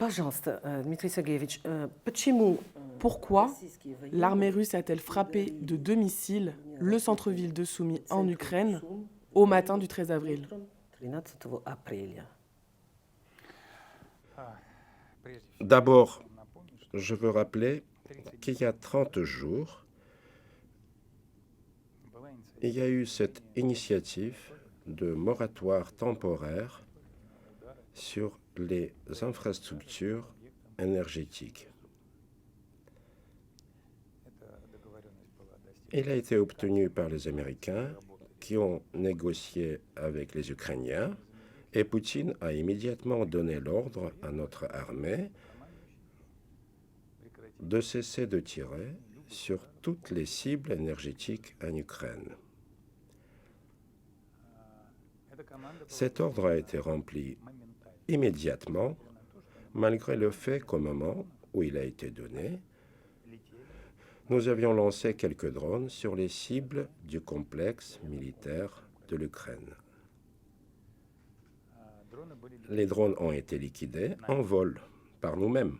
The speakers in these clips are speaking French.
Dmitry Sergeyevich, почему Pourquoi l'armée russe a-t-elle frappé de 2 missiles le centre-ville de Soumy en Ukraine au matin du 13 avril? 13 апреля? D'abord, je veux rappeler qu'il y a 30 jours, il y a eu cette initiative de moratoire temporaire sur les infrastructures énergétiques. Il a été obtenu par les Américains qui ont négocié avec les Ukrainiens et Poutine a immédiatement donné l'ordre à notre armée de cesser de tirer sur toutes les cibles énergétiques en Ukraine. Cet ordre a été rempli immédiatement, malgré le fait qu'au moment où il a été donné, nous avions lancé quelques drones sur les cibles du complexe militaire de l'Ukraine. Les drones ont été liquidés en vol par nous-mêmes.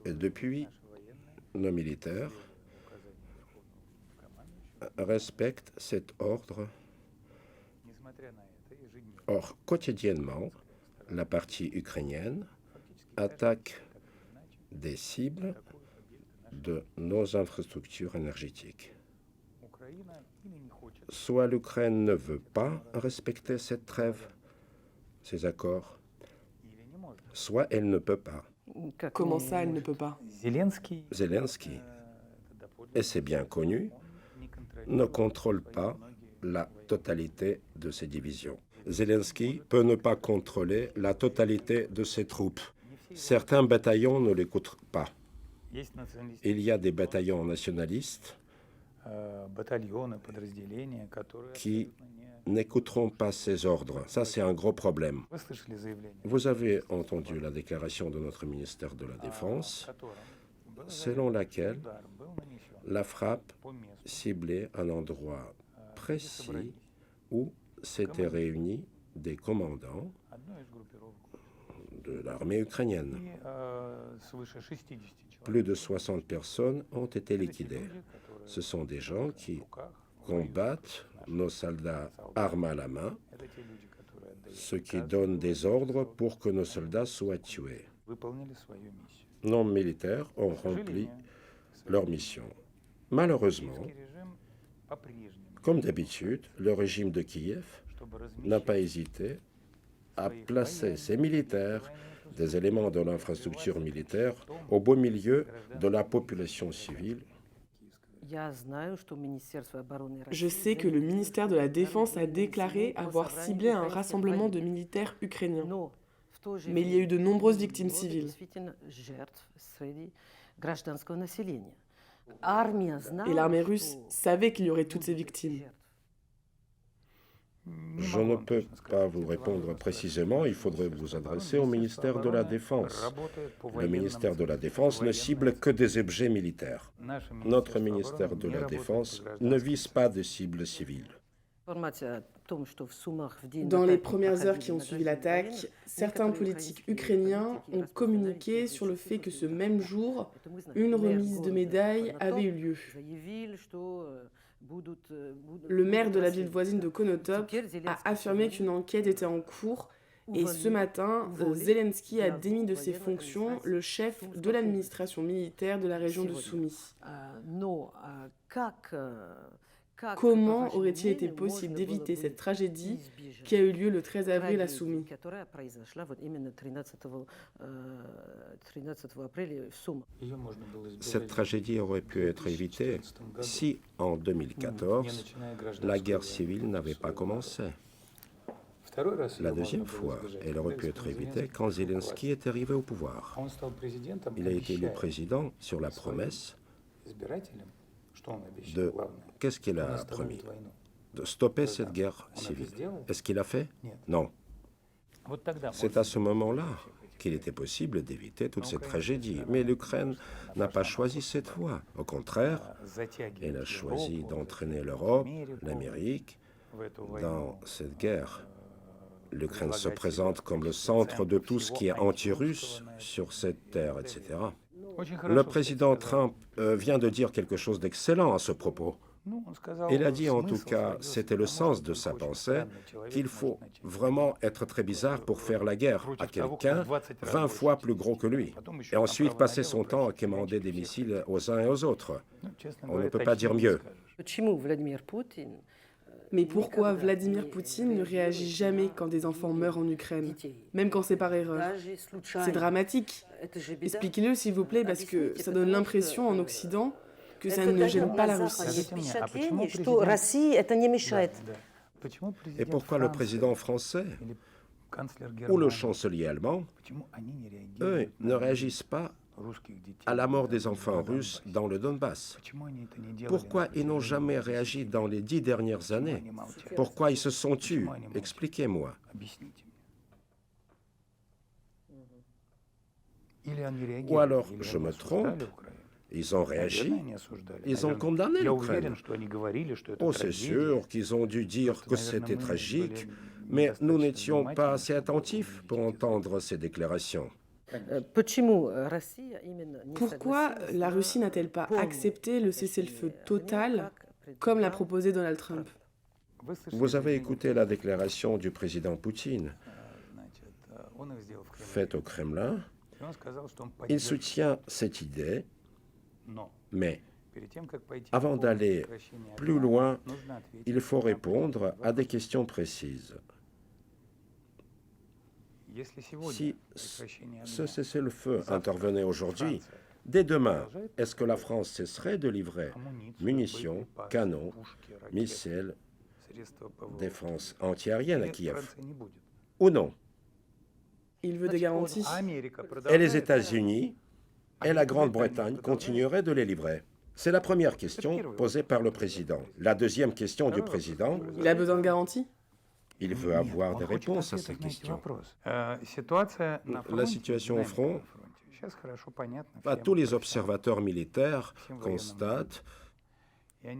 Et depuis, nos militaires respectent cet ordre. Or, quotidiennement, la partie ukrainienne attaque des cibles de nos infrastructures énergétiques. Soit l'Ukraine ne veut pas respecter cette trêve, ces accords, soit elle ne peut pas. Comment ça, elle ne peut pas? Zelensky, et c'est bien connu, ne contrôle pas la totalité de ses divisions. Zelensky peut ne pas contrôler la totalité de ses troupes. Certains bataillons ne l'écoutent pas. Il y a des bataillons nationalistes qui n'écouteront pas ses ordres. Ça, c'est un gros problème. Vous avez entendu la déclaration de notre ministère de la Défense, selon laquelle la frappe ciblait un endroit précis où s'étaient réunis des commandants de l'armée ukrainienne. Plus de 60 personnes ont été liquidées. Ce sont des gens qui combattent nos soldats armes à la main, ceux qui donnent des ordres pour que nos soldats soient tués. Nos militaires ont rempli leur mission. Malheureusement, comme d'habitude, le régime de Kiev n'a pas hésité à placer ses militaires, des éléments de l'infrastructure militaire, au beau milieu de la population civile. Je sais que le ministère de la Défense a déclaré avoir ciblé un rassemblement de militaires ukrainiens. Mais il y a eu de nombreuses victimes civiles. Et l'armée russe savait qu'il y aurait toutes ces victimes. Je ne peux pas vous répondre précisément, il faudrait vous adresser au ministère de la Défense. Le ministère de la Défense ne cible que des objets militaires. Notre ministère de la Défense ne vise pas des cibles civiles. Dans les premières heures qui ont suivi l'attaque, certains politiques ukrainiens ont communiqué sur le fait que ce même jour, une remise de médailles avait eu lieu. Le maire de la ville voisine de Konotop a affirmé qu'une enquête était en cours et ce matin, Zelensky a démis de ses fonctions le chef de l'administration militaire de la région de Soumy. Comment aurait-il été possible d'éviter cette tragédie qui a eu lieu le 13 avril à Soumy? Cette tragédie aurait pu être évitée si, en 2014, la guerre civile n'avait pas commencé. La deuxième fois, elle aurait pu être évitée quand Zelensky est arrivé au pouvoir. Il a été élu président sur la promesse de... Qu'est-ce qu'il a promis? De stopper cette guerre civile. Est-ce qu'il a fait? Non. C'est à ce moment-là qu'il était possible d'éviter toute cette tragédie. Mais l'Ukraine n'a pas choisi cette voie. Au contraire, elle a choisi d'entraîner l'Europe, l'Amérique, dans cette guerre L'Ukraine se présente comme le centre de tout ce qui est anti-russe sur cette terre, etc. Le président Trump vient de dire quelque chose d'excellent à ce propos. Il a dit en tout cas, c'était le sens de sa pensée, qu'il faut vraiment être très bizarre pour faire la guerre à quelqu'un 20 fois plus gros que lui, et ensuite passer son temps à commander des missiles aux uns et aux autres. On ne peut pas dire mieux. Почему Владимир Путин Mais pourquoi Vladimir Poutine ne réagit jamais quand des enfants meurent en Ukraine, même quand c'est par erreur? даже C'est случайно? dramatique. Это же беда. Expliquez-le s'il vous plaît, parce que ça donne l'impression en Occident que ça ne gêne pas la Russie. Впечатление, что России это не мешает. Et pourquoi le président français ou le chancelier allemand, eux, ne réagissent pas à la mort des enfants russes dans le Donbass? Pourquoi ils n'ont jamais réagi dans les 10 dernières années? Pourquoi ils se sont tus? Expliquez-moi. Ou alors, je me trompe, ils ont réagi, ils ont condamné l'Ukraine. Oh, c'est sûr qu'ils ont dû dire que c'était tragique, mais nous n'étions pas assez attentifs pour entendre ces déclarations. Почему Россия именно не Pourquoi согласилась la на Russie n'a-t-elle pas accepté le cessez-le-feu total, comme l'a proposé Donald Trump? Vous avez écouté la déclaration du président Poutine faite au Kremlin. Il soutient cette idée, mais avant d'aller plus loin, il faut répondre à des questions précises. Si ce cessez-le-feu intervenait aujourd'hui, dès demain, est-ce que la France cesserait de livrer munitions, canons, missiles, défense antiaérienne à Kiev? Ou non? Il veut des garanties. Et les États-Unis et la Grande-Bretagne continueraient de les livrer? C'est la première question posée par le président. La deuxième question du président, Il a besoin de garanties? il veut avoir des réponses à ces questions. La situation au front, tous les observateurs militaires constatent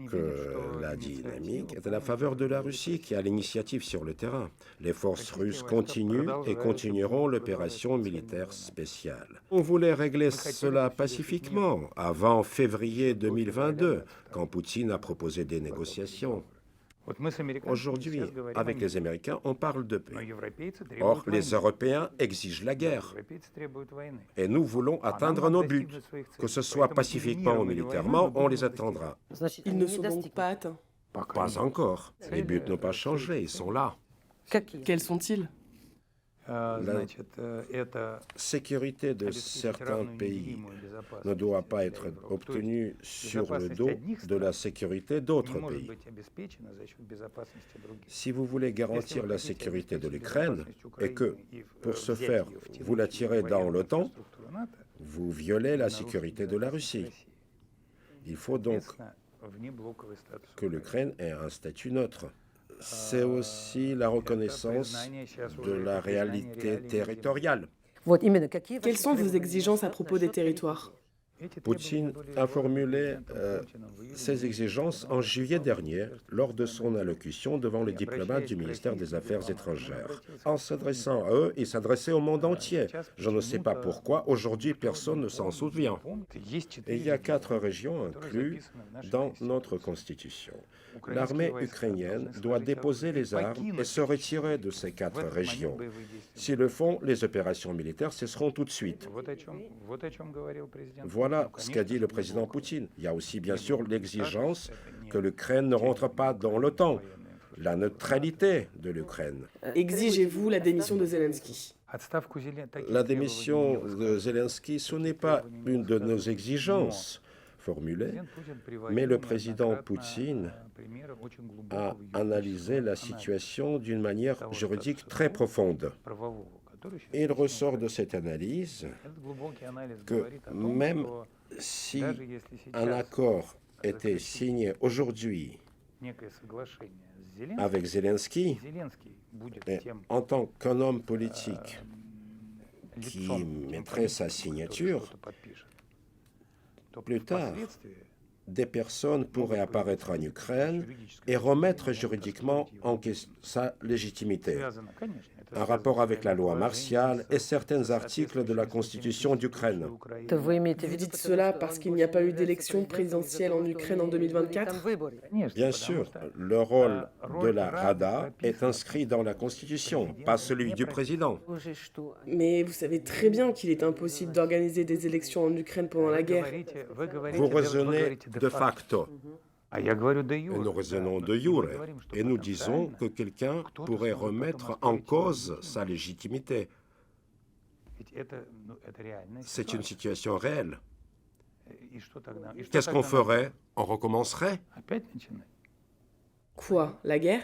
que la dynamique est à la faveur de la Russie qui a l'initiative sur le terrain. Les forces russes continuent et continueront l'opération militaire spéciale. On voulait régler cela pacifiquement avant février 2022, quand Poutine a proposé des négociations. Aujourd'hui, avec les Américains, on parle de paix. Or, les Européens exigent la guerre. Et nous voulons atteindre nos buts. Que ce soit pacifiquement ou militairement, on les atteindra. Значит, Ils они ne не sont donc достигнут. pas atteints. Pas encore. Les buts n'ont pas changé, ils sont là. Какие? Quels sont-ils? La sécurité de certains pays ne doit pas être obtenue sur le dos de la sécurité d'autres pays. Si vous voulez garantir la sécurité de l'Ukraine et que, pour ce faire, vous la tirez dans l'OTAN, vous violez la sécurité de la Russie. Il faut donc que l'Ukraine ait un statut neutre. C'est aussi la reconnaissance de la réalité territoriale. Вот именно какие Quelles ваши sont vos требования exigences à propos des насчет territoires? Poutine a formulé ses exigences en juillet dernier lors de son allocution devant les diplomates du ministère des Affaires étrangères. En s'adressant à eux, il s'adressait au monde entier. Je ne sais pas pourquoi, aujourd'hui, personne ne s'en souvient. Et il y a 4 régions incluses dans notre constitution. L'armée ukrainienne doit déposer les armes et se retirer de ces 4 régions. S'ils le font, les opérations militaires cesseront tout de suite. Voilà ce qu'a dit le président Poutine. Il y a aussi bien sûr l'exigence que l'Ukraine ne rentre pas dans l'OTAN, la neutralité de l'Ukraine. Exigez-vous la démission de Zelensky? La démission de Zelensky, ce n'est pas une de nos exigences formulées, mais le président Poutine a analysé la situation d'une manière juridique très profonde. Il ressort de cette analyse que même si un accord était signé aujourd'hui avec Zelensky, et en tant qu'un homme politique qui mettrait sa signature, plus tard, des personnes pourraient apparaître en Ukraine et remettre juridiquement en question sa légitimité. un rapport avec la loi martiale et certains articles de la Constitution d'Ukraine. Vous dites cela parce qu'il n'y a pas eu d'élection présidentielle en Ukraine en 2024? Bien sûr, le rôle de la Rada est inscrit dans la Constitution, pas celui du président. Mais vous savez très bien qu'il est impossible d'organiser des élections en Ukraine pendant la guerre. Vous raisonnez de facto. Et nous raisonnons de jure. Et nous disons que quelqu'un pourrait remettre en cause sa légitimité. C'est une situation réelle. Qu'est-ce qu'on ferait? On recommencerait? Quoi? La guerre?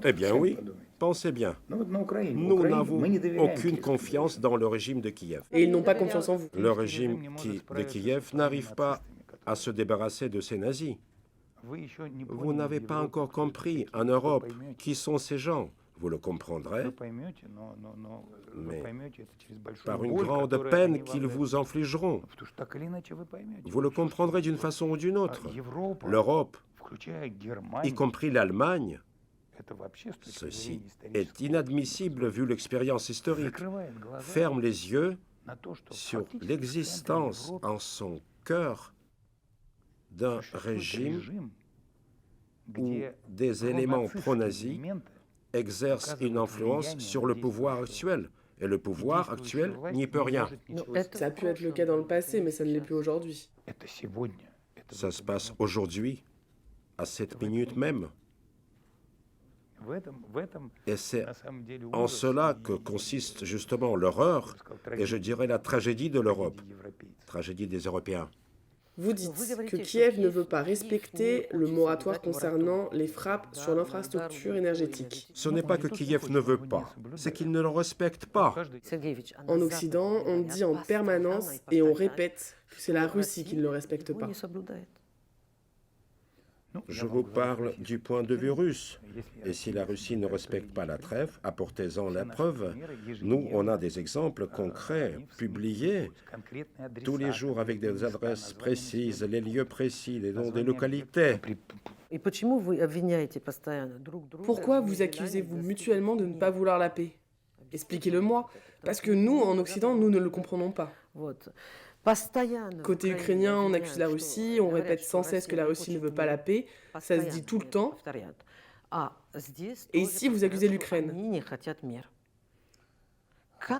Eh bien oui, pensez bien. Nous n'avons aucune confiance dans le régime de Kiev. Et ils n'ont pas confiance en vous. Le régime de Kiev n'arrive pas à se débarrasser de ces nazis. Vous n'avez pas encore compris en Europe qui sont ces gens. Vous le comprendrez, mais par une grande peine qu'ils vous infligeront. Vous le comprendrez d'une façon ou d'une autre. L'Europe, y compris l'Allemagne, ceci est inadmissible vu l'expérience historique, ferme les yeux sur l'existence en son cœur d'un régime où des éléments pro-nazis exercent une influence sur le pouvoir actuel. Et le pouvoir actuel n'y peut rien. Ça a pu être le cas dans le passé, mais ça ne l'est plus aujourd'hui. Ça se passe aujourd'hui, à cette minute même. Et c'est en cela que consiste justement l'horreur, et je dirais la tragédie de l'Europe, tragédie des Européens. Vous dites que Kiev ne veut pas respecter le moratoire concernant les frappes sur l'infrastructure énergétique. Ce n'est pas que Kiev ne veut pas, c'est qu'il ne le respecte pas. En Occident, on dit en permanence et on répète que c'est la Russie qui ne le respecte pas. Je vous parle du point de vue russe. Et si la Russie ne respecte pas la trêve, apportez-en la preuve. Nous, on a des exemples concrets, publiés tous les jours avec des adresses précises, les lieux précis, les noms des localités. Pourquoi vous accusez-vous mutuellement de ne pas vouloir la paix? Expliquez-le-moi. Parce que nous, en Occident, nous ne le comprenons pas. Côté ukrainien, on accuse la Russie, on répète sans cesse que la Russie ne veut pas la paix, ça se dit tout le temps. Et ici, vous accusez l'Ukraine.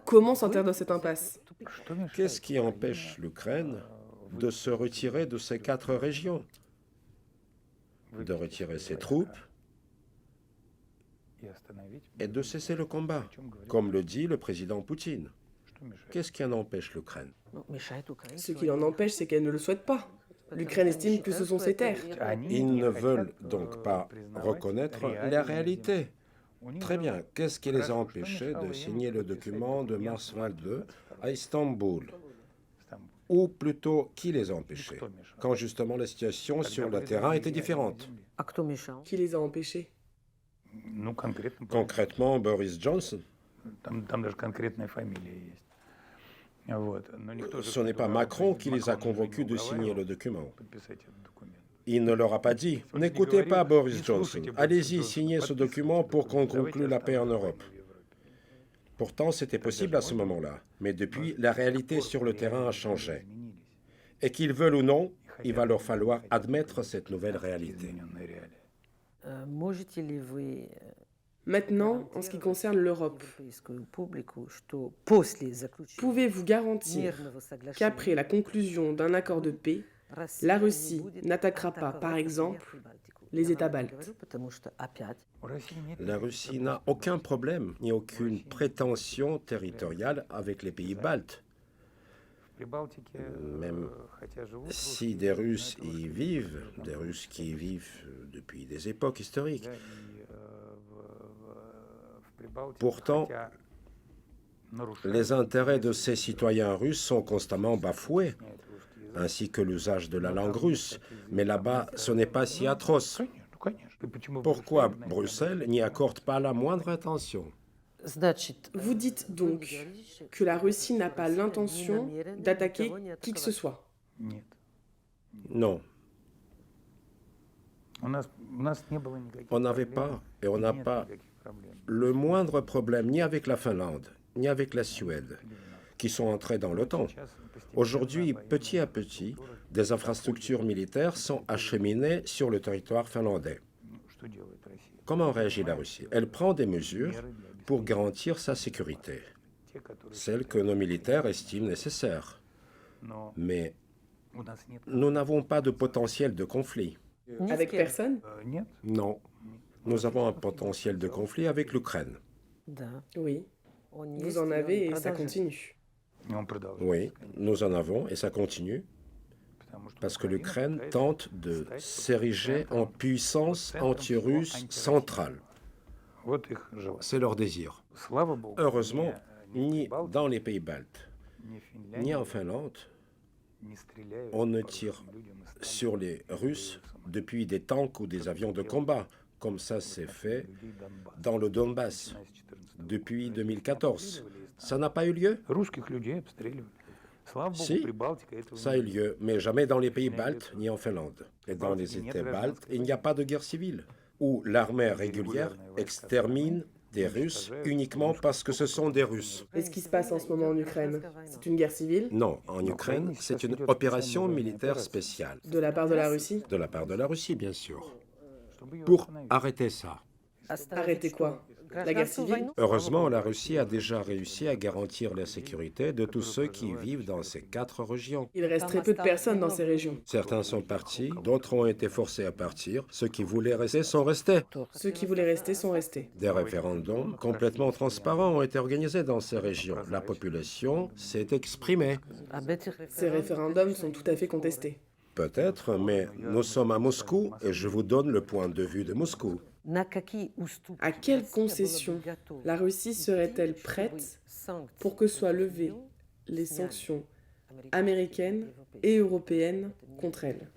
Comment sortir de cette impasse? Qu'est-ce qui empêche l'Ukraine de se retirer de ces 4 régions? De retirer ses troupes et de cesser le combat, comme le dit le président Poutine. Qu'est-ce qui en empêche l'Ukraine? Ce qui l'en empêche, c'est qu'elle ne le souhaite pas. L'Ukraine estime que ce sont ses terres. Ils ne veulent donc pas reconnaître la réalité. Très bien. Qu'est-ce qui les a empêchés de signer le document de Marsval II à Istanbul? Ou plutôt, qui les a empêchés? Quand justement la situation sur le terrain était différente. Qui les a empêchés? Concrètement, Boris Johnson. Ce n'est pas Macron qui les a convaincus de signer le document. Il ne leur a pas dit « N'écoutez pas Boris Johnson, allez-y, signez ce document pour qu'on conclue la paix en Europe ». Pourtant, c'était possible à ce moment-là. Mais depuis, la réalité sur le terrain a changé. Et qu'ils veulent ou non, il va leur falloir admettre cette nouvelle réalité. Maintenant, en ce qui concerne l'Europe, pouvez-vous garantir qu'après la conclusion d'un accord de paix, la Russie n'attaquera pas, par exemple, les États baltes? La Russie n'a aucun problème ni aucune prétention territoriale avec les pays baltes. Même si des Russes y vivent, des Russes qui y vivent depuis des époques historiques. Pourtant, les intérêts de ces citoyens russes sont constamment bafoués, ainsi que l'usage de la langue russe. Mais là-bas, ce n'est pas si atroce. Pourquoi Bruxelles n'y accorde pas la moindre attention? Vous dites donc que la Russie n'a pas l'intention d'attaquer qui que ce soit? Non. On n'avait pas et on n'a pas le moindre problème ni avec la Finlande, ni avec la Suède, qui sont entrés dans l'OTAN. Aujourd'hui, petit à petit, des infrastructures militaires sont acheminées sur le territoire finlandais. Comment réagit la Russie? Elle prend des mesures pour garantir sa sécurité, celles que nos militaires estiment nécessaires. Mais nous n'avons pas de potentiel de conflit. Avec personne? Non. Nous avons un potentiel de conflit avec l'Ukraine. Oui. Vous en avez et ça continue. Oui, nous en avons et ça continue parce que l'Ukraine tente de s'ériger en puissance anti-russe centrale. C'est leur désir. Heureusement, ni dans les pays baltes, ni en Finlande, on ne tire sur les Russes depuis des tanks ou des avions de combat, comme ça s'est fait dans le Donbass depuis 2014. Ça n'a pas eu lieu? Si, ça a eu lieu, mais jamais dans les pays baltes ni en Finlande. Et dans les États baltes, il n'y a pas de guerre civile, où l'armée régulière extermine des Russes uniquement parce que ce sont des Russes. Et ce qui se passe en ce moment en Ukraine, c'est une guerre civile? Non, en Ukraine, c'est une opération militaire spéciale. De la part de la Russie? De la part de la Russie, bien sûr. Pour arrêter ça. Arrêter quoi? La guerre civile? Heureusement, la Russie a déjà réussi à garantir la sécurité de tous ceux qui vivent dans ces 4 régions. Il reste très peu de personnes dans ces régions. Certains sont partis, d'autres ont été forcés à partir. Ceux qui voulaient rester sont restés. Ceux qui voulaient rester sont restés. Des référendums complètement transparents ont été organisés dans ces régions. La population s'est exprimée. Ces référendums sont tout à fait contestés. Peut-être, mais nous sommes à Moscou et je vous donne le point de vue de Moscou. À quelle concession la Russie serait-elle prête pour que soient levées les sanctions américaines et européennes contre elle?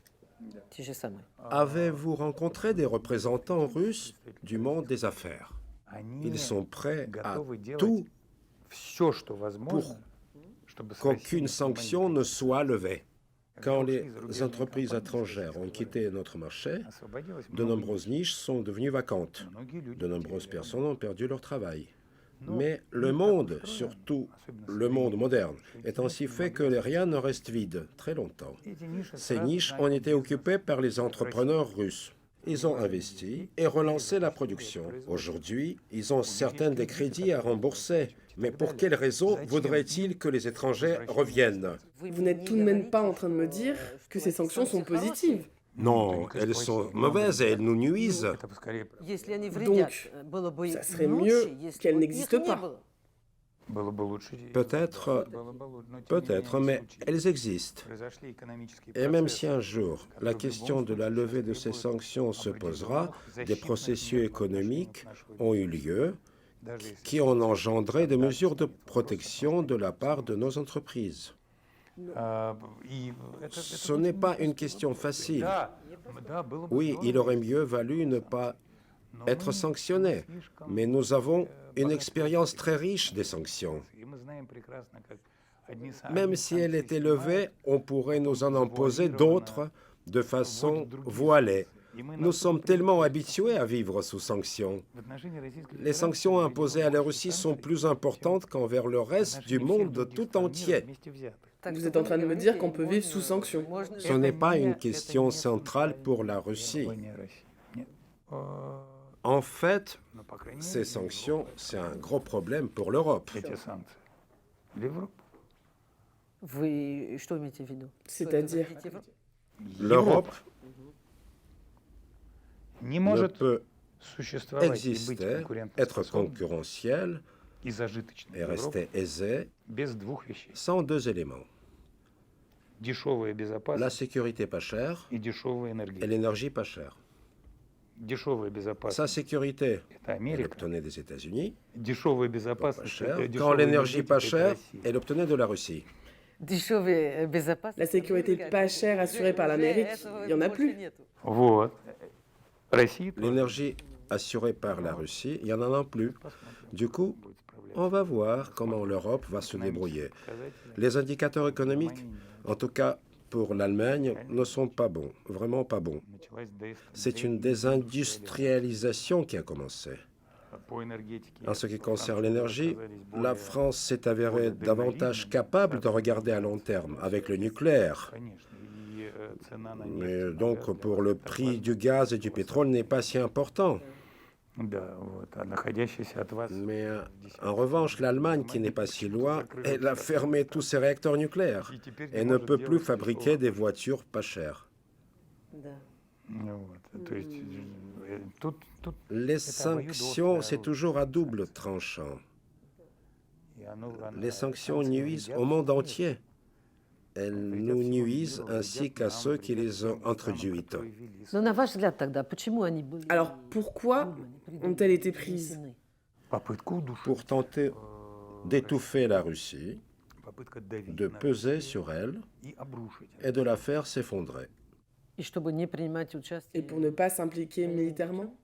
Avez-vous rencontré des représentants russes du monde des affaires? Ils sont prêts à tout pour qu'aucune sanction ne soit levée. Quand les entreprises étrangères ont quitté notre marché, de nombreuses niches sont devenues vacantes. De nombreuses personnes ont perdu leur travail. Mais le monde, surtout le monde moderne, est ainsi fait que rien ne reste vide très longtemps. Ces niches ont été occupées par les entrepreneurs russes. Ils ont investi et relancé la production. Aujourd'hui, ils ont certains des crédits à rembourser. Mais pour quelles raisons voudraient-ils que les étrangers reviennent? Vous n'êtes tout de même pas en train de me dire que ces sanctions sont positives? Non, elles sont mauvaises et elles nous nuisent. Donc, ça serait mieux qu'elles n'existent pas. Peut-être, mais elles existent. Et même si un jour la question de la levée de ces sanctions se posera, des processus économiques ont eu lieu qui ont engendré des mesures de protection de la part de nos entreprises. Ce n'est pas une question facile. Oui, il aurait mieux valu ne pas être sanctionné, mais nous avons une expérience très riche des sanctions. Même si elles étaient levées, on pourrait nous en imposer d'autres de façon voilée. Nous sommes tellement habitués à vivre sous sanctions. Les sanctions imposées à la Russie sont plus importantes qu'envers le reste du monde tout entier. Vous êtes en train de me dire qu'on peut vivre sous sanctions? Ce n'est pas une question centrale pour la Russie. En fait, ces sanctions, c'est un gros problème pour l'Europe. C'est-à-dire? L'Europe ne peut exister, être concurrentielle et rester aisée sans 2 éléments. La sécurité pas chère et l'énergie pas chère. Sa sécurité, elle obtenait des États-Unis, pas cher. Quand l'énergie pas chère, elle obtenait de la Russie. La sécurité pas chère assurée par l'Amérique, il n'y en a plus. L'énergie assurée par la Russie, il n'y en a plus. Du coup, on va voir comment l'Europe va se débrouiller. Les indicateurs économiques, en tout cas pour l'Allemagne, ne sont pas bons, vraiment pas bons. C'est une désindustrialisation qui a commencé. En ce qui concerne l'énergie, la France s'est avérée davantage capable de regarder à long terme avec le nucléaire. Mais donc, pour le prix du gaz et du pétrole n'est pas si important. Mais en revanche, l'Allemagne, qui n'est pas si loin, elle a fermé tous ses réacteurs nucléaires et ne peut plus fabriquer des voitures pas chères. Les sanctions, c'est toujours à double tranchant. Les sanctions nuisent au monde entier. Elles nous nuisent ainsi qu'à ceux qui les ont introduites. Но на ваш взгляд тогда, почему они были Alors pourquoi ont-elles été prises? Pour tenter d'étouffer la Russie, de peser sur elle et de la faire s'effondrer. И чтобы не принимать участие Et pour ne pas s'impliquer militairement?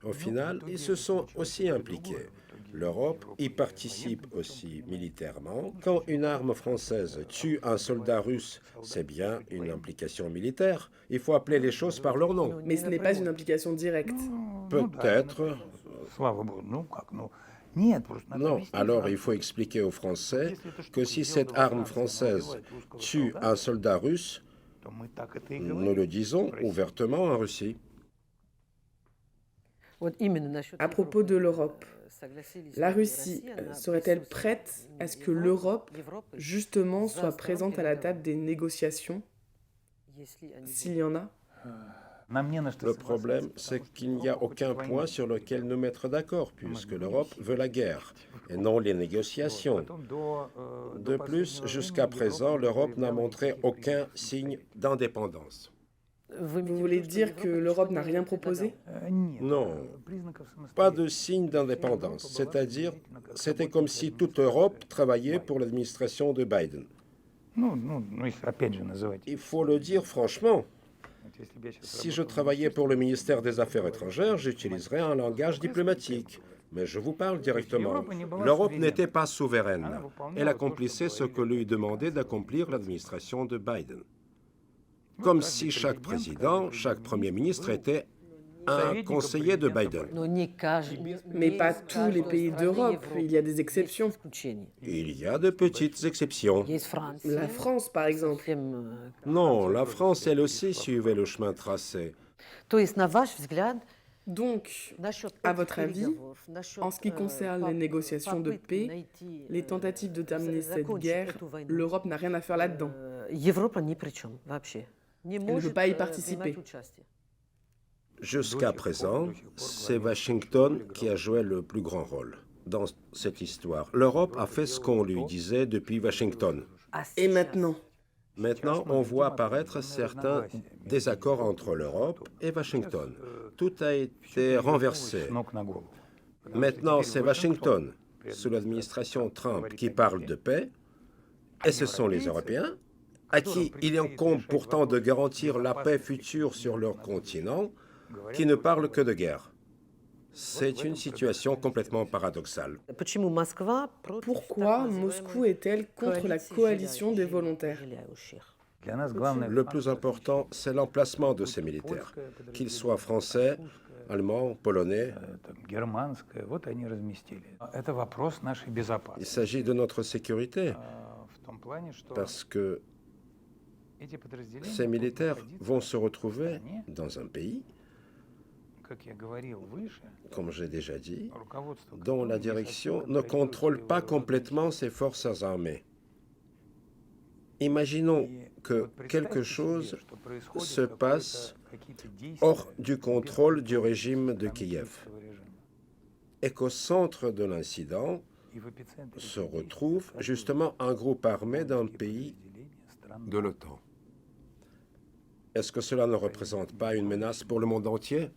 Au final, ils se sont aussi impliqués. L'Europe y participe aussi militairement. Quand une arme française tue un soldat russe, c'est bien une implication militaire. Il faut appeler les choses par leur nom. Mais ce n'est pas une implication directe. Peut-être. Non, alors il faut expliquer aux Français que si cette arme française tue un soldat russe, nous le disons ouvertement en Russie. Вот именно насчет À propos de l'Europe, согласились la ли Russie Россия на serait-elle присутствие prête à ce que Европы, l'Europe, justement, soit présente à la table des négociations, если они s'il y en a? Le problème, c'est qu'il n'y a aucun point sur lequel nous mettre d'accord, puisque l'Europe veut la guerre, et non les négociations. De plus, jusqu'à présent, l'Europe n'a montré aucun signe d'indépendance. Vous voulez dire que l'Europe n'a rien proposé? Non, pas de signe d'indépendance. C'est-à-dire, c'était comme si toute Europe travaillait pour l'administration de Biden. Il faut le dire franchement. Si je travaillais pour le ministère des Affaires étrangères, j'utiliserais un langage diplomatique. Mais je vous parle directement. L'Europe n'était pas souveraine. Elle accomplissait ce que lui demandait d'accomplir l'administration de Biden. Comme si chaque président, chaque premier ministre était un conseiller de Biden. Но не каждый, Mais pas tous les pays d'Europe, il y a des exceptions. исключения. Il y a de petites exceptions. Есть Франция. La France, par exemple. совсем, Non, la France, elle aussi, suivait le chemin tracé. То есть, на ваш взгляд, Donc, насчет à этих votre avis, переговоров, насчет, en ce qui concerne les négociations de попытки paix, найти, les tentatives de terminer cette закончить guerre, эту войну, l'Europe n'a rien à faire là-dedans. Европа ни при чем вообще. Не ne может peut pas y принимать participer. участие. Jusqu'à présent, c'est Washington qui a joué le plus grand rôle dans cette histoire. L'Europe a fait ce qu'on lui disait depuis Washington. А Et сейчас maintenant? Maintenant, on voit apparaître certains désaccords entre l'Europe et Washington. Tout a été renversé. Maintenant, c'est Washington, sous l'administration Trump, qui parle de paix, et ce sont les Européens, à qui il incombe pourtant de garantir la paix future sur leur continent, qui ne parlent que de guerre. C'est une situation complètement paradoxale. Почему Москва против Pourquoi так Moscou называемой est-elle contre la коалиции coalition des желающих- volontaires? желающих? Le plus important, c'est l'emplacement de ces militaires, qu'ils soient français, allemands, polonais. Il s'agit de notre sécurité, parce que ces militaires vont se retrouver dans un pays, comme j'ai déjà dit, dont la direction ne contrôle pas complètement ses forces armées. Imaginons que quelque chose se passe hors du contrôle du régime de Kiev et qu'au centre de l'incident se retrouve justement un groupe armé d'un pays de l'OTAN. Est-ce que cela ne représente pas une menace pour le monde entier?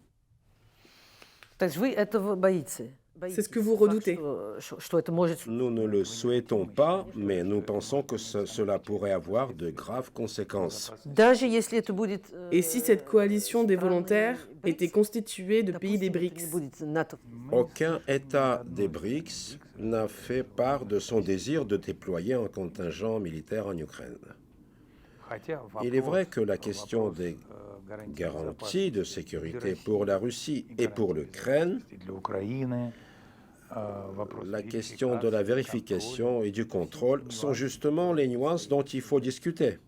То есть вы этого боитесь? C'est ce que vous redoutez. Что это может... Nous ne le souhaitons pas, mais nous pensons que cela pourrait avoir de graves conséquences. Даже если это будет... Et si cette coalition des volontaires était constituée de pays des допустим, BRICS? это не будет НАТО. Aucun État des BRICS n'a fait part de son désir de déployer un contingent militaire en Ukraine. Il est vrai que la question des garanties de sécurité pour la Russie et pour l'Ukraine, la question de la vérification et du contrôle sont justement les nuances dont il faut discuter.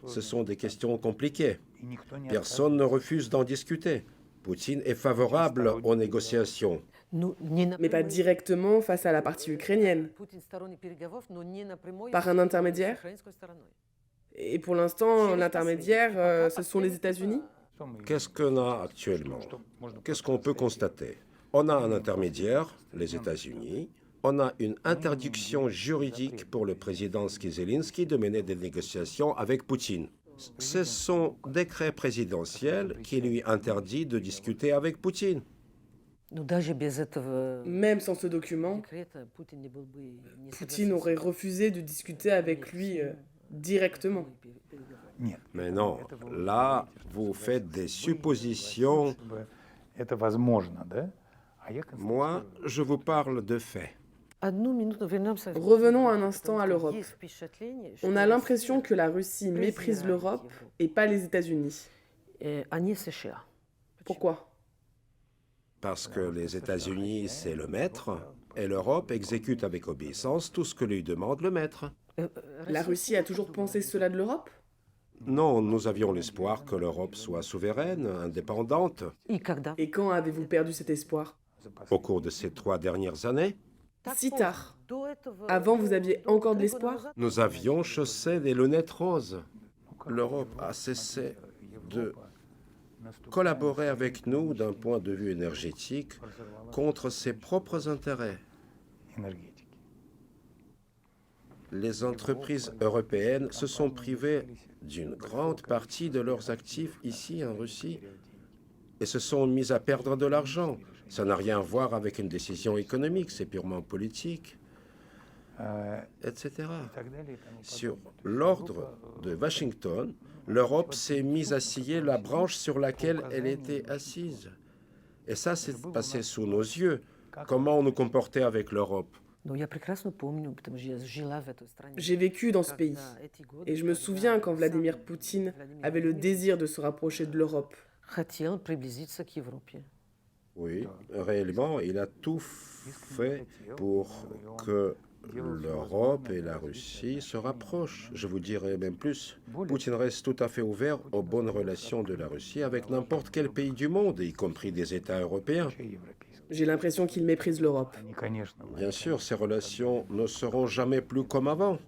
Ce sont des questions compliquées. Personne ne refuse d'en discuter. Poutine est favorable aux négociations. Mais pas directement face à la partie ukrainienne, par un intermédiaire. Et pour l'instant, l'intermédiaire, ce sont les États-Unis. Qu'est-ce qu'on a actuellement? Qu'est-ce qu'on peut constater? On a un intermédiaire, les États-Unis. On a une interdiction juridique pour le président Zelensky de mener des négociations avec Poutine. C'est son décret présidentiel qui lui interdit de discuter avec Poutine. Même sans ce document, Poutine aurait refusé de discuter avec lui directement. Mais non, là, vous faites des suppositions. Moi, je vous parle de faits. Revenons un instant à l'Europe. On a l'impression que la Russie méprise l'Europe et pas les États-Unis. Pourquoi? Parce que les États-Unis, c'est le maître, et l'Europe exécute avec obéissance tout ce que lui demande le maître. La Russie a toujours pensé cela de l'Europe? Non, nous avions l'espoir que l'Europe soit souveraine, indépendante. Et quand avez-vous perdu cet espoir? Au cours de ces 3 dernières années, Si tard. Avant, vous aviez encore de l'espoir? nous avions chaussé des lunettes roses. L'Europe a cessé de collaborer avec nous d'un point de vue énergétique contre ses propres intérêts. Les entreprises européennes se sont privées d'une grande partie de leurs actifs ici en Russie et se sont mises à perdre de l'argent. Ça n'a rien à voir avec une décision économique, c'est purement politique, etc. Sur l'ordre de Washington, l'Europe s'est mise à scier la branche sur laquelle elle était assise. Et ça s'est passé sous nos yeux. Comment on nous comportait avec l'Europe? J'ai vécu dans ce pays. Et je me souviens quand Vladimir Poutine avait le désir de se rapprocher de l'Europe. Oui, réellement, il a tout fait pour que l'Europe et la Russie se rapprochent. Je vous dirais même plus, Poutine reste tout à fait ouvert aux bonnes relations de la Russie avec n'importe quel pays du monde, y compris des États européens. J'ai l'impression qu'il méprise l'Europe. Bien sûr, ces relations ne seront jamais plus comme avant.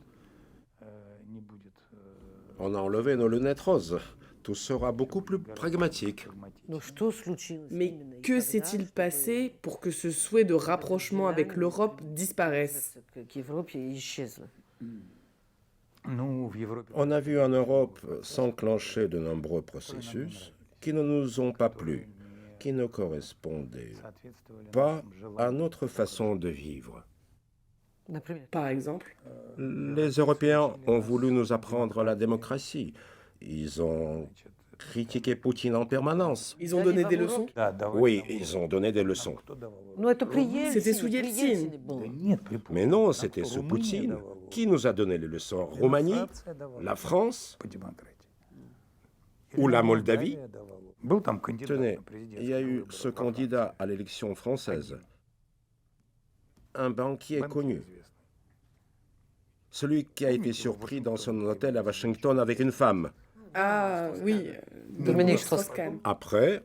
On a enlevé nos lunettes roses. Tout sera beaucoup plus pragmatique. Mais que s'est-il passé pour que ce souhait de rapprochement avec l'Europe disparaisse? On a vu en Europe s'enclencher de nombreux processus qui ne nous ont pas plu, qui ne correspondaient pas à notre façon de vivre. Par exemple? Les Européens ont voulu nous apprendre la démocratie. Ils ont critiqué Poutine en permanence. Ils ont donné des leçons? Oui, ils ont donné des leçons. C'était sous Yeltsin. Mais non, c'était sous Poutine. Qui nous a donné les leçons? Roumanie? La France? Ou la Moldavie? Tenez, il y a eu ce candidat à l'élection française, un banquier connu, celui qui a été surpris dans son hôtel à Washington avec une femme. Ah oui, Dominique Strauss-Kahn. Après,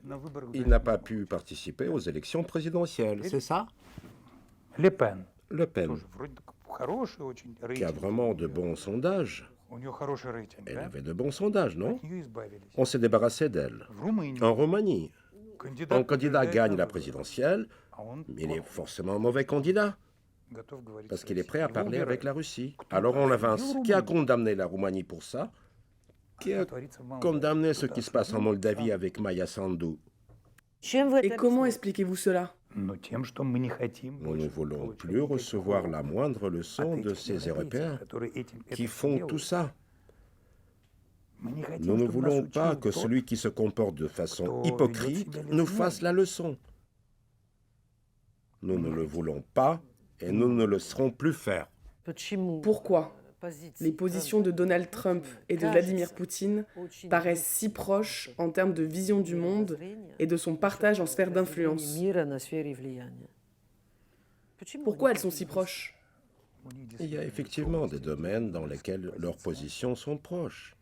il n'a pas pu participer aux élections présidentielles, c'est ça? Le Pen, Le Pen, qui a vraiment de bons sondages. Elle avait de bons sondages, non? On s'est débarrassé d'elle. En Roumanie, un candidat gagne la présidentielle, mais il est forcément un mauvais candidat, parce qu'il est prêt à parler avec la Russie. Alors on l'avance. Qui a condamné la Roumanie pour ça? Qui a condamné ce qui se passe en Moldavie avec Maya Sandu? Et comment expliquez-vous cela? Nous ne voulons plus recevoir la moindre leçon de ces Européens qui font tout ça. Nous ne voulons pas que celui qui se comporte de façon hypocrite nous fasse la leçon. Nous ne le voulons pas et nous ne le laisserons plus faire. Pourquoi? Les positions de Donald Trump et de Vladimir Poutine paraissent si proches en termes de vision du monde et de son partage en sphère d'influence. Pourquoi elles sont si proches? Il y a effectivement des domaines dans lesquels leurs positions sont proches,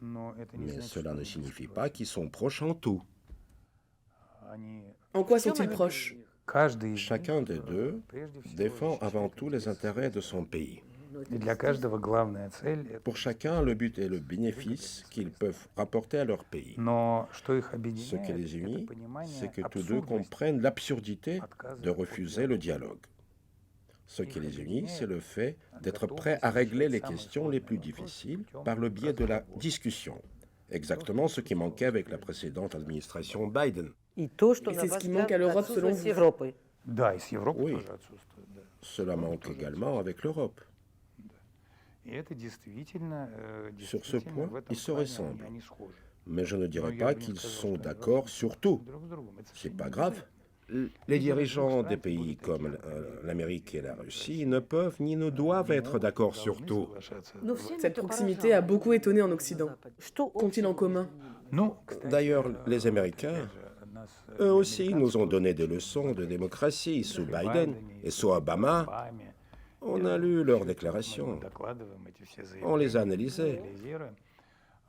mais cela ne signifie pas qu'ils sont proches en tout. En quoi sont-ils proches? Chacun des deux défend avant tout les intérêts de son pays. И для каждого главная цель — Pour chacun, le but est le bénéfice qu'ils peuvent rapporter à leur pays. Но что их Ce qui объединяет, les это unit, понимание c'est que tous deux абсурдности. comprennent l'absurdité de refuser le dialogue. Ce qui les unit, c'est le fait d'être prêts à régler les questions les plus difficiles par le biais de la discussion. Exactement ce qui manquait avec la précédente administration Biden. Et c'est ce qui manque à l'Europe selon vous? Да, и с Европой Oui. тоже отсутствует, да. Cela manque également avec l'Europe. И это действительно, Sur ce действительно point, в этом ils se плане ressemblent. они схожи. Mais je ne dirais Но pas я бы не qu'ils сказал, sont что они d'accord разные sur tout. друг с другом. Это C'est совсем pas не grave. Les dirigeants des pays comme l'Amérique et la Russie ne peuvent ni ne doivent être d'accord sur tout. Cette proximité a beaucoup étonné en Occident. Qu'ont-ils en commun? Ну, D'ailleurs, les Américains, eux aussi, nous ont donné des leçons de démocratie sous Biden et sous Obama. On a lu leurs déclarations, on les a analysées.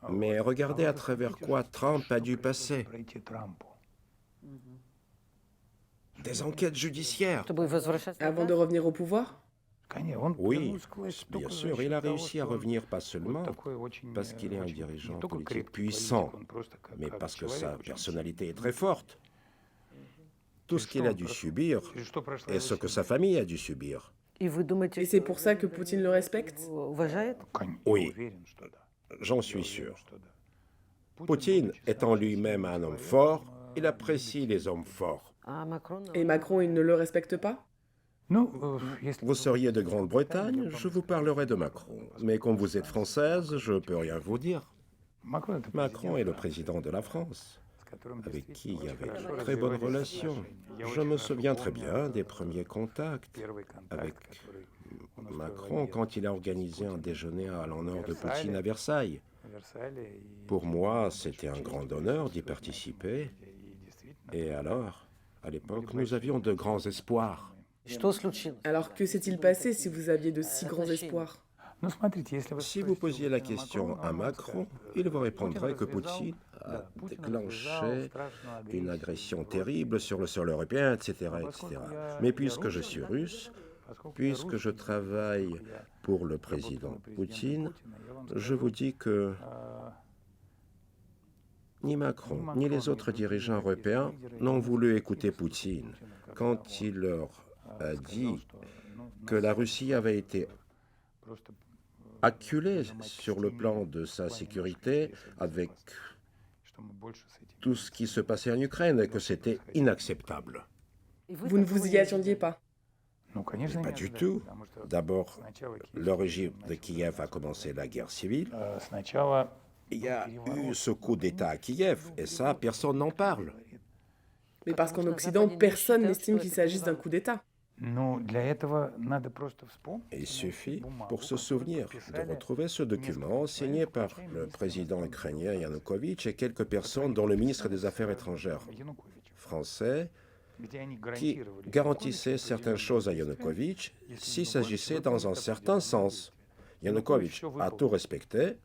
Mais regardez à travers quoi Trump a dû passer. Des enquêtes judiciaires. Avant de revenir au pouvoir? Oui, bien sûr, il a réussi à revenir pas seulement parce qu'il est un dirigeant politique puissant, mais parce que sa personnalité est très forte. Tout ce qu'il a dû subir et ce que sa famille a dû subir. Et c'est pour ça que Poutine le respecte? Oui, j'en suis sûr. Poutine étant lui-même un homme fort, il apprécie les hommes forts. Et Macron, il ne le respecte pas? Ну, если Vous seriez de Grande-Bretagne, je vous parlerai de Macron. Mais comme vous êtes française, je ne peux rien vous dire. Macron est le président de la France, avec qui il y avait de très bonnes relations. Je me souviens très bien des premiers contacts avec Macron quand il a organisé un déjeuner à l'honneur de Poutine à Versailles. Pour moi, c'était un grand honneur d'y participer. Et alors, à l'époque, nous avions de grands espoirs. Alors que s'est-il passé si vous aviez de si grands espoirs? Ну, смотрите, если вы Si vous posiez la question à Macron, il vous répondrait que Poutine a déclenché une agression terrible sur le sol européen, etc., etc. Mais puisque je suis russe, puisque je travaille pour le président Poutine, je vous dis que ni Macron, ni les autres dirigeants européens n'ont voulu écouter Poutine quand il leur a dit que la Russie avait été acculée sur le plan de sa sécurité avec tout ce qui se passait en Ukraine et que c'était inacceptable. Vous ne vous y attendiez pas? Ну, конечно, Pas нет, du да, tout. потому что D'abord, сначала le régime de Kiev a commencé la guerre civile. Сначала Il y a eu ce coup d'État à Kiev, et ça, personne n'en parle. Mais parce qu'en Occident, personne n'estime qu'il s'agisse d'un coup d'État. Ну, для этого надо просто вспомнить. Il suffit, pour se souvenir, de retrouver ce document signé par le président ukrainien Yanukovych et quelques personnes, dont le ministre des Affaires étrangères français, Где они qui гарантировали garantissaient certaines choses à Yanukovych s'il s'agissait dans un certain sens. Yanukovych a tout respecté,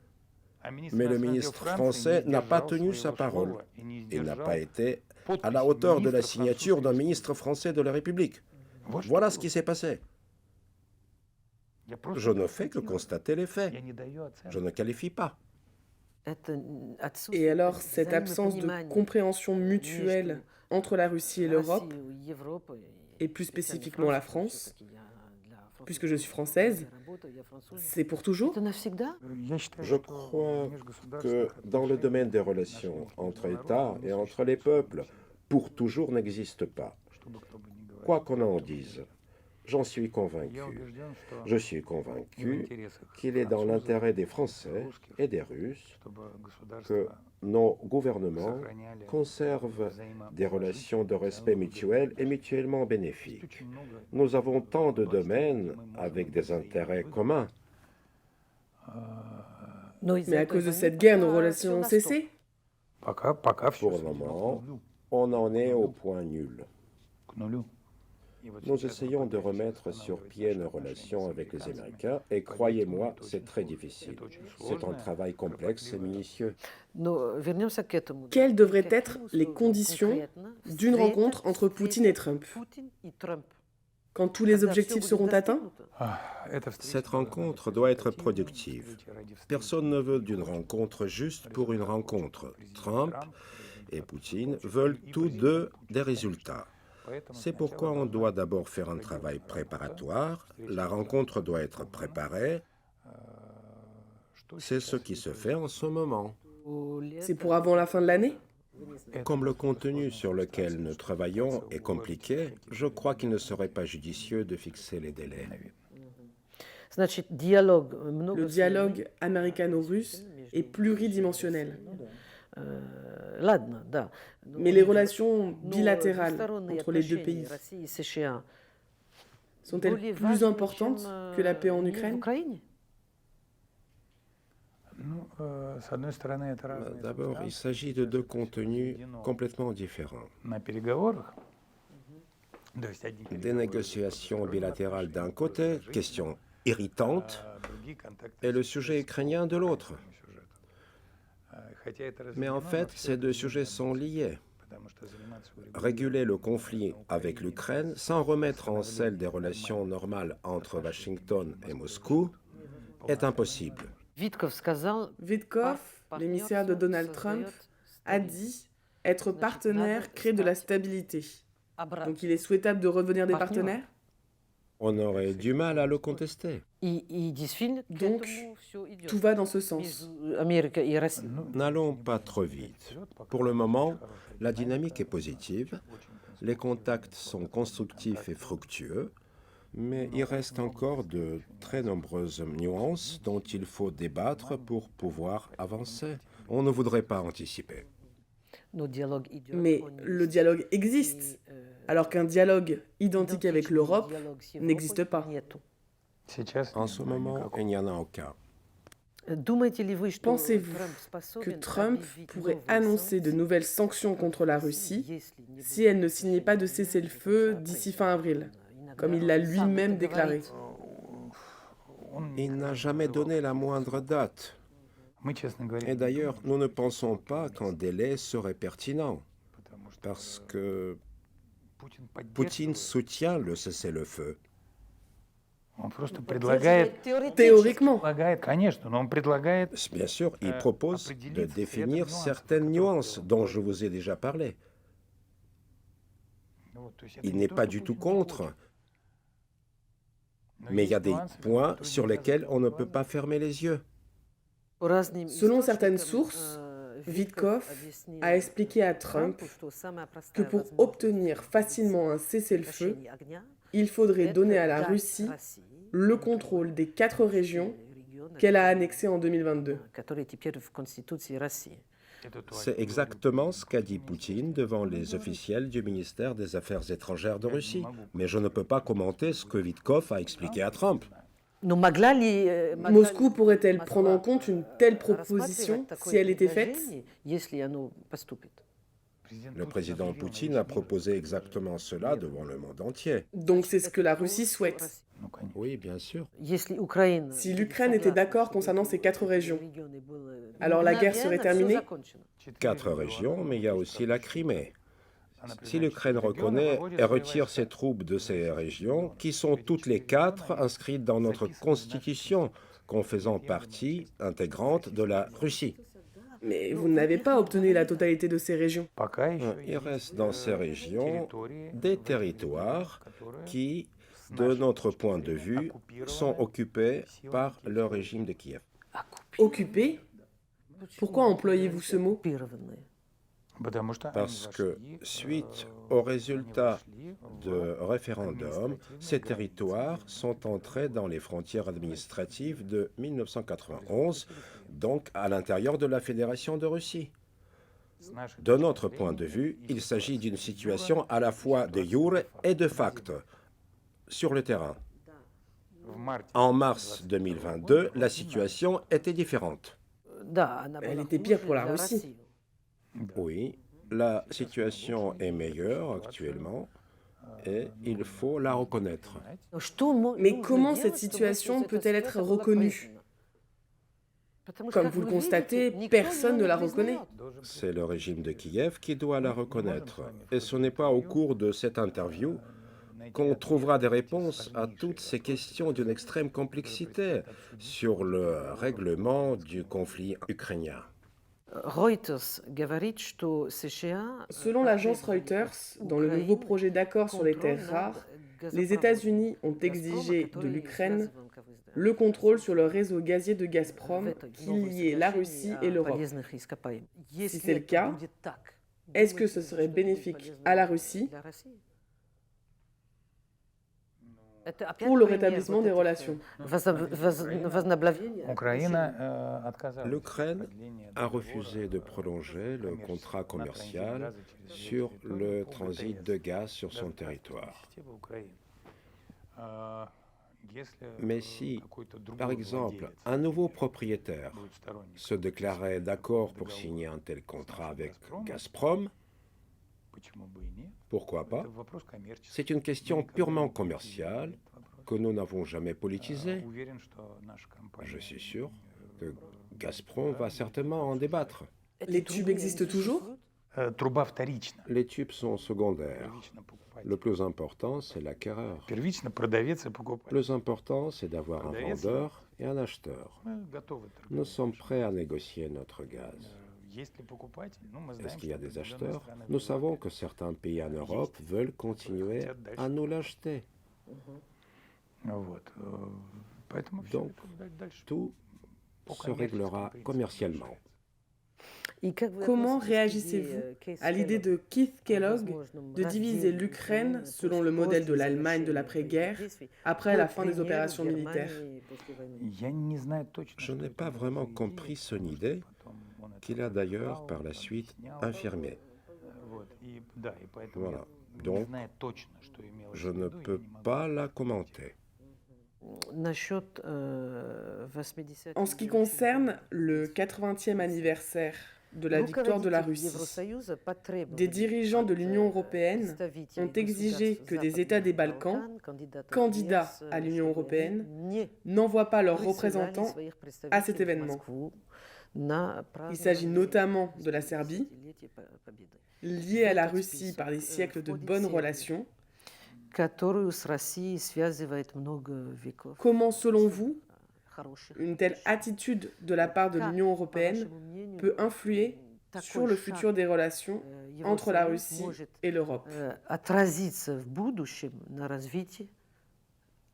mais le ministre français n'a pas tenu sa parole. Il n'a pas été à la hauteur de la signature d'un ministre français de la République. Voilà ce qui s'est passé. Je ne fais que constater les faits. Je ne qualifie pas. Et alors, cette absence de compréhension mutuelle entre la Russie et l'Europe, et plus spécifiquement la France, puisque je suis française, c'est pour toujours? Je crois que dans le domaine des relations entre États et entre les peuples, pour toujours n'existe pas. Quoi qu'on en dise, j'en suis convaincu. Je suis convaincu qu'il est dans l'intérêt des Français et des Russes que nos gouvernements conservent des relations de respect mutuel et mutuellement bénéfiques. Nous avons tant de domaines avec des intérêts communs. Mais à cause de cette guerre, nos relations ont cessé. Пока Pour le moment, on en est au point nul. к нулю. Nous essayons de remettre sur pied nos relations avec les Américains et croyez-moi, c'est très difficile. C'est un travail complexe et minutieux. Но вернемся к этому. Quelles devraient être les conditions d'une rencontre entre Poutine et Trump? Quand tous les objectifs seront atteints? Cette rencontre doit être productive. Personne ne veut d'une rencontre juste pour une rencontre. Trump et Poutine veulent tous deux des résultats. C'est pourquoi on doit d'abord faire un travail préparatoire. La rencontre doit être préparée. C'est ce qui se fait en ce moment. C'est pour avant la fin de l'année? Comme le contenu sur lequel nous travaillons est compliqué, je crois qu'il ne serait pas judicieux de fixer les délais. Значит, диалог Le dialogue américano-russe est pluridimensionnel. Ладно, да. Mais les relations Но bilatérales двусторонние entre les deux отношения pays России и США sont-elles более plus важны, importantes чем, que la paix en мир в Ukraine? Украине? Ну, с одной стороны, это разные D'abord, il субстанции. s'agit de deux contenus complètement différents. На переговорах, то есть одни Des négociations bilatérales d'un côté, question irritante, другие контакты et le sujet ukrainien de l'autre. сюжета. Хотя это Mais en разделено, fait, но ces deux sujets sont liés. потому что заниматься урегулированием Réguler le conflit avec l'Ukraine sans remettre en selle des relations normales entre Washington et Moscou est impossible. Витков сказал, Vitkov, l'émissaire de Donald Trump, a dit être partenaire crée de la stabilité. Donc il est souhaitable de redevenir des partenaires? On aurait du mal à le contester. И действительно, к Donc, этому всё идёт. Tout va dans ce sens. Между Америкой и Россией. N'allons pas trop vite. Pour le moment, la dynamique est positive, les contacts sont constructifs et fructueux, mais il reste encore de très nombreuses nuances dont il faut débattre pour pouvoir avancer. On ne voudrait pas anticiper. Но диалог идёт, Mais он le есть. dialogue existe, И, alors qu'un dialogue identique avec идентичный l'Europe диалог с n'existe Европой pas. нету. Сейчас En ce moment, il n'y en a aucun. Думаете ли вы, что Pensez-vous Трамп que способен Trump объявить pourrait новые annoncer de санкции nouvelles sanctions contre la Russie если не si elle ne signait pas de cessez-le-feu d'ici fin avril, comme il l'a lui-même déclaré? он, Il n'a jamais donné la moindre date. мы, честно говоря, Et d'ailleurs, nous ne pensons pas qu'un délai serait pertinent, потому что parce que Путин Poutine поддерживает, soutient le cessez-le-feu. он просто предлагает, Théoriquement. конечно, но он предлагает, Bien sûr, il propose de définir certaines nuances dont je vous ai déjà parlé. вот, то есть это Il не n'est то, pas что du tout Путин contre, хочет. Но mais il y a есть des нюансы, points которые sur нельзя lesquels on ne закрывать peut pas глаза. fermer les yeux. По разным Selon certaines источникам, sources, Витков Vitkov объяснил a expliqué à Trump Трампу, что самая que простая pour возможность obtenir facilement un cessez-le-feu, прекращения огня il faudrait это donner à la дать Russie России le contrôle des 4 régions регионы, qu'elle a annexées en 2022. которые теперь в Конституции России. Это то, C'est exactement ce qu'a dit Poutine devant les officiels du ministère des Affaires étrangères de Russie. Mais je ne peux pas commenter ce que Vitkov a expliqué à Trump. Но могла ли Moscou pourrait-elle Москва, prendre en compte une telle proposition рассматривать такое si elle était faite? предложение, если оно поступит? президент Le Путин président объявил Poutine на a весь мир. proposé exactement cela devant le monde entier. Donc c'est ce que la Russie souhaite. Ну, конечно. Oui, bien sûr. Если Украина Si l'Ukraine était d'accord concernant ces 4 régions, регионы было alors la guerre serait мгновенно, всё terminée? закончено. 4 régions, mais il y a aussi la Crimée. Она Si признает, l'Ukraine что регионы reconnaît выводят et свои retire войска. ses troupes de ces régions, qui sont toutes les 4 inscrites dans notre constitution, comme faisant partie intégrante de la Russie. Mais vous n'avez pas obtenu la totalité de ces régions. Пока еще Il есть, reste dans ces régions территории, des territoires которые qui, с de нашей notre точки point de зрения, vue, оккупированы sont occupés силами par Киевского le régime de Kiev. Occupés? Pourquoi employez-vous ce mot? Оккупированные. Потому что они Parce que, вошли, suite они au résultat вошли de в référendum, ces territoires sont entrés dans les frontières administratives de 1991, donc à l'intérieur de la Fédération de Russie. с нашей De точки notre зрения, point de vue, il и s'agit d'une de situation jure, à la fois de и jure et de facto. facto sur le terrain. En mars 2022, la situation était différente. Да, она Elle была était pire хуже pour la для Russie. России. Oui, la situation est meilleure actuellement et il faut la reconnaître. Но что Mais нужно comment делать, cette чтобы situation эта peut-elle être ситуация была reconnue? признана? Потому что, Comme как vous le вы видите, constatez, никто personne её ne la признает. reconnaît. C'est le régime de Kiev qui doit la reconnaître. Et ce n'est pas au cours de cette interview qu'on trouvera des réponses à toutes ces questions d'une extrême complexité sur le règlement du conflit ukrainien. Reuters говорит, что США, Selon l'agence Reuters, dans le nouveau projet d'accord sur les terres rares, les États-Unis ont exigé de l'Ukraine le contrôle sur le réseau gazier de Gazprom qui liait la Russie et l'Europe. Si c'est le cas, est-ce que ce serait bénéfique à la Russie pour le rétablissement des relations? L'Ukraine a refusé de prolonger le contrat commercial sur le transit de gaz sur son territoire. Mais si, par exemple, un nouveau propriétaire se déclarait d'accord pour signer un tel contrat avec Gazprom, pourquoi pas? C'est une question purement commerciale que nous n'avons jamais politisée. Je suis sûr que Gazprom va certainement en débattre. Les tubes existent toujours? Труба вторична. Les tubes sont secondaires. Le plus important, c'est l'acquéreur. Первично продавец и покупатель. Le plus important, c'est d'avoir un vendeur et un acheteur. Мы готовы торговать. Nous sommes prêts à négocier notre gaz. Есть ли покупатель? Ну, мы Est-ce знаем, qu'il y a что des определенные acheteurs? страны Nous выбрали. savons que certains pays en Europe veulent continuer à nous l'acheter. Вот. Поэтому все Donc, это дальше. Tout se réglera commercialement. Comment réagissez-vous à l'idée de Keith Kellogg de diviser l'Ukraine selon le modèle de l'Allemagne de l'après-guerre après la fin des opérations militaires? Я не знаю точно, Je что n'ai это pas была vraiment за compris идея. son idée, Потом он это qu'il a d'ailleurs обсуждал, par la suite объяснял. infirmé. Вот. И, да, и поэтому Voilà. я не Donc, знаю точно, что имелось Je в ne виду, я peux не могу pas la ответить. commenter. En ce qui concerne le 80e anniversaire de la victoire de la Russie, des dirigeants de l'Union européenne ont exigé que des États des Balkans, candidats à l'Union européenne, n'envoient pas leurs représentants à cet événement. Il s'agit notamment de la Serbie, liée à la Russie par des siècles de bonnes relations. Comment, selon vous, une telle attitude de la part de l'Union européenne peut influer sur le futur des relations entre la Russie et l'Europe? отразиться в будущем на развитии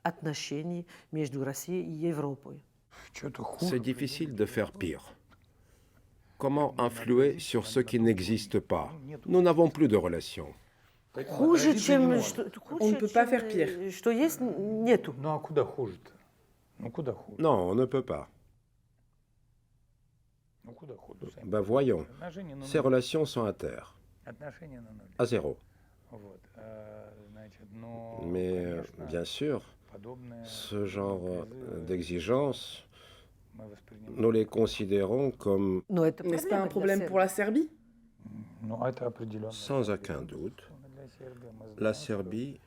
отношений между Россией и Европой. Что-то хуже. C'est difficile de faire pire. Comment influer sur ce qui n'existe pas? Nous n'avons plus de relations. Хуже, чем On ne peut pas faire pire. Что есть, нету. Ну а куда хуже-то? Ну куда хуже? Non, on ne peut pas. Ну куда хуже? Сами Ben voyons, отношения на ces нуль. relations sont à terre, Отношения на нуль. à zéro. Вот. Значит, но, Mais конечно, bien sûr, подобные ce genre призывы d'exigences, мы воспринимаем. nous les considérons comme, Но это N'est-ce pas un problème pour la Serbie? Ну, это определенно. sans aucun doute, Для Сербии. Мы la знаем, Serbie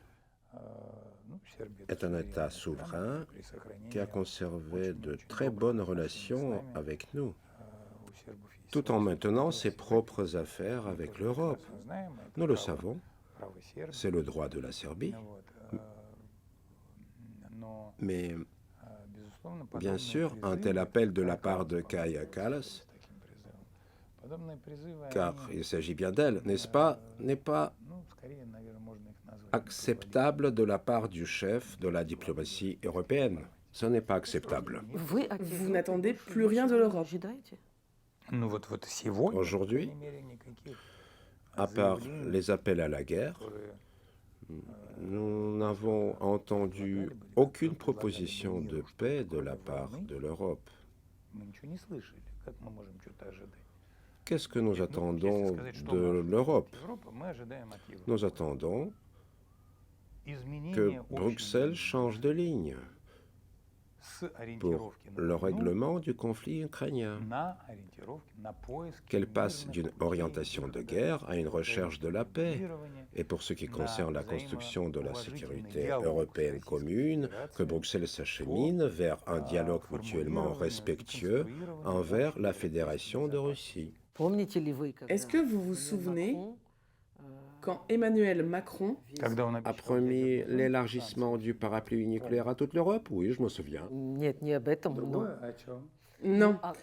ну, Сербия est un État суверенная souverain страна, при сохранении, qui a conservé de très bonnes relations avec nous, у сербов есть tout en maintenant ses propres affaires avec l'Europe. мы знаем, это Nous le право- savons, право Сербии. c'est le droit de la Serbie, Вот, но, mais безусловно, bien подобные sûr, un призывы, tel appel de la как part de Албания Kaja выступила Kallas, с таким призывом. Подобные призывы, car они, il s'agit bien d'elle, n'est-ce pas, n'est pas ну, скорее, наверное, можно их назвать acceptable de la part du chef de la diplomatie européenne. Ce n'est pas acceptable. Vous n'attendez plus rien de l'Europe. Ну вот сегодня, Aujourd'hui, по крайней мере, никаких à part заявлений, les appels à la guerre, которые nous n'avons entendu aucune proposition de paix de la part de l'Europe. мы ничего не слышали. Как мы можем что-то ожидать? Qu'est-ce que nous Ну, attendons если сказать, что de может l'Europe? ожидать Европа, мы ожидаем от Европы Nous attendons изменения que общей Bruxelles линии, change de ligne, pour le règlement du conflit ukrainien, qu'elle passe d'une orientation de guerre à une recherche de la paix, et pour ce qui concerne la construction de la sécurité européenne commune, que Bruxelles s'achemine vers un dialogue mutuellement respectueux envers la Fédération de Russie. Est-ce que vous vous souvenez quand Emmanuel Macron A promis l'élargissement du parapluie nucléaire à toute l'Europe? Oui, je me souviens. Нет, не об этом, но... Non. А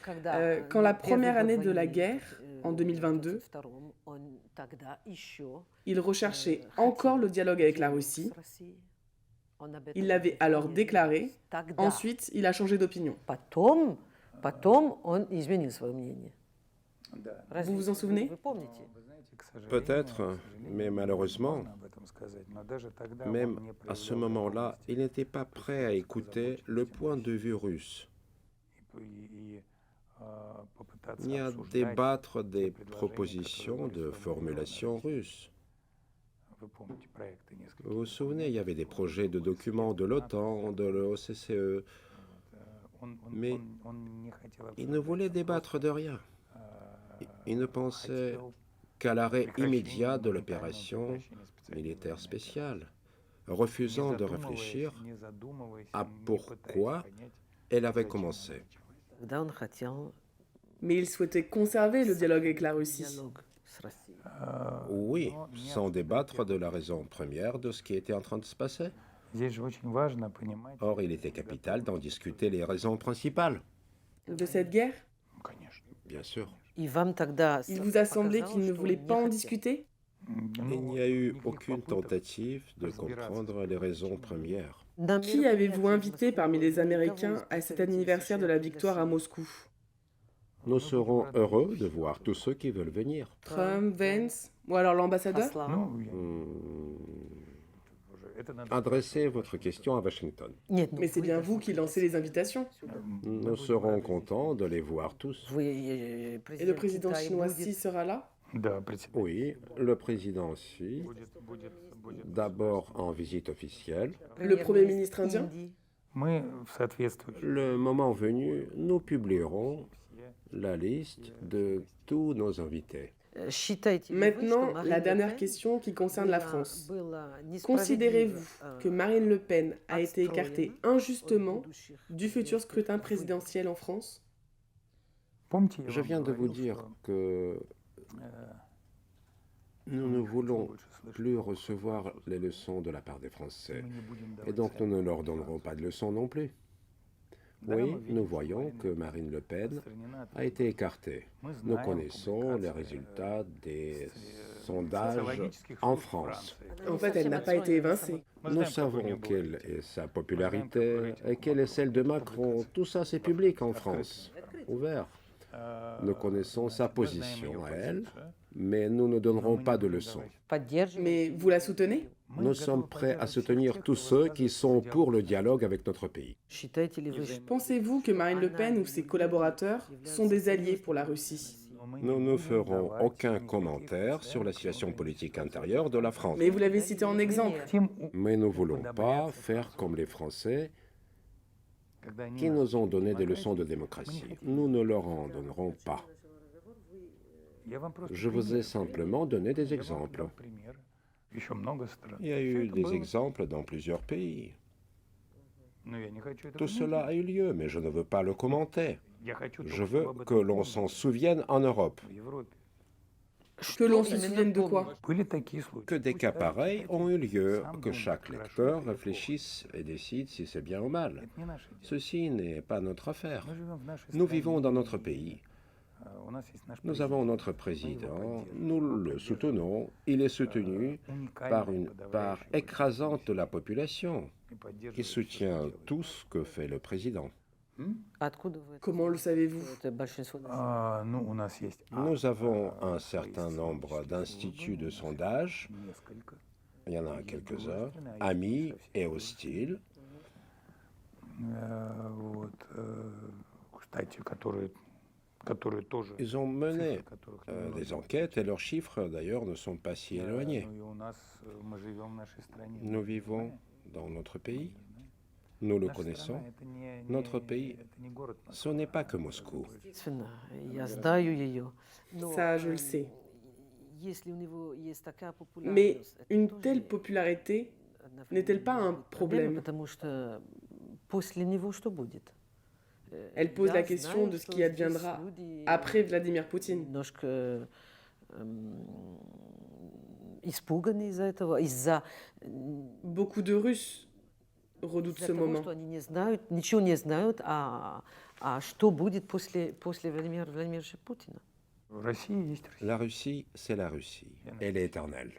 Quand la première первый année год de la войны, guerre, en 2022, втором, он тогда еще, il recherchait encore le dialogue avec la Russie. с Россией. Он об этом Il l'avait alors говорил déclaré. тогда. Ensuite, il a changé d'opinion. Потом он изменил свое мнение. Vous vous en souvenez? Вы помните? Peut-être, mais malheureusement, même à ce moment-là, il n'était pas prêt à écouter le point de vue russe, ni à débattre des propositions de formulation russe. Vous vous souvenez, il y avait des projets de documents de l'OTAN, de l'OSCE, mais il ne voulait débattre de rien. Il ne pensait qu'à l'arrêt immédiat de l'opération militaire spéciale, refusant de réfléchir à pourquoi elle avait commencé. Тогда он хотел Mais il souhaitait conserver le dialogue avec la Russie. диалог с Россией. Oui, sans débattre de la raison première de ce qui était en train de se passer. Or, il était capital d'en discuter les raisons principales. De cette guerre? Bien sûr. И вам тогда Il vous a semblé показалось, qu'il ne что voulait он pas en хотел? discuter? Il n'y a eu aucune tentative de comprendre les raisons premières. Qui avez-vous invité parmi les Américains à cet anniversaire de la victoire à Moscou? Nous serons heureux de voir tous ceux qui veulent venir. Trump, Vance, ou alors l'ambassadeur? Adressez votre question à Washington. Нет, Mais c'est bien vous qui lancez les invitations. Nous serons contents de les voir tous. Et le président chinois Xi sera là? Oui, le président Xi, d'abord en visite officielle. Le premier ministre indien? Le moment venu, nous publierons la liste de tous nos invités. Maintenant, la dernière question qui concerne la France. Considérez-vous que Marine Le Pen a été écartée injustement du futur scrutin présidentiel en France? Je viens de vous dire que nous ne voulons plus recevoir les leçons de la part des Français, et donc nous ne leur donnerons pas de leçons non plus. Oui, nous voyons que Marine Le Pen a été écartée. Nous connaissons les résultats des sondages en France. En fait, elle n'a pas été évincée. Nous savons quelle est sa popularité et quelle est celle de Macron. Tout ça, c'est public en France, ouvert. Nous connaissons sa position à elle, mais nous ne donnerons pas de leçons. Mais vous la soutenez? Nous sommes prêts à soutenir tous ceux qui sont pour le dialogue avec notre pays. Pensez-vous que Marine Le Pen ou ses collaborateurs sont des alliés pour la Russie? Nous ne ferons aucun commentaire sur la situation politique intérieure de la France. Mais vous l'avez cité en exemple. Mais nous ne voulons pas faire comme les Français qui nous ont donné des leçons de démocratie. Nous ne leur en donnerons pas. Je vous ai simplement donné des exemples. Il y a eu des exemples dans plusieurs pays. Tout cela a eu lieu, mais je ne veux pas le commenter. Je veux que l'on s'en souvienne en Europe. Que l'on se souvienne de quoi? Que des cas pareils ont eu lieu, que chaque lecteur réfléchisse et décide si c'est bien ou mal. Ceci n'est pas notre affaire. Nous vivons dans notre pays. Nous avons notre président, nous le soutenons, il est soutenu par une part écrasante de la population qui soutient tout ce que fait le président. Comment le savez-vous? Nous avons un certain nombre d'instituts de sondage, il y en a quelques-uns, amis et hostiles, ils ont mené des enquêtes et leurs chiffres d'ailleurs ne sont pas si éloignés. Nous vivons dans notre pays. Nous le connaissons. Notre pays, ce n'est pas que Moscou. Естественно, я знаю ее. Ça, je le sais. Если у него есть такая Mais популярность, это une тоже telle popularité n'est-elle pas un проблема, problème? потому что после него что будет? Elle pose Я la question знаю, de ce что qui здесь adviendra люди après Vladimir Poutine. немножко испуганы из-за этого, из-за Beaucoup de Russes redoutent ce того, moment. что они не знают, ничего не знают, что будет после Владимира Владимировича Путина. В России есть Россия. La Russie, c'est la Russie. Elle est éternelle.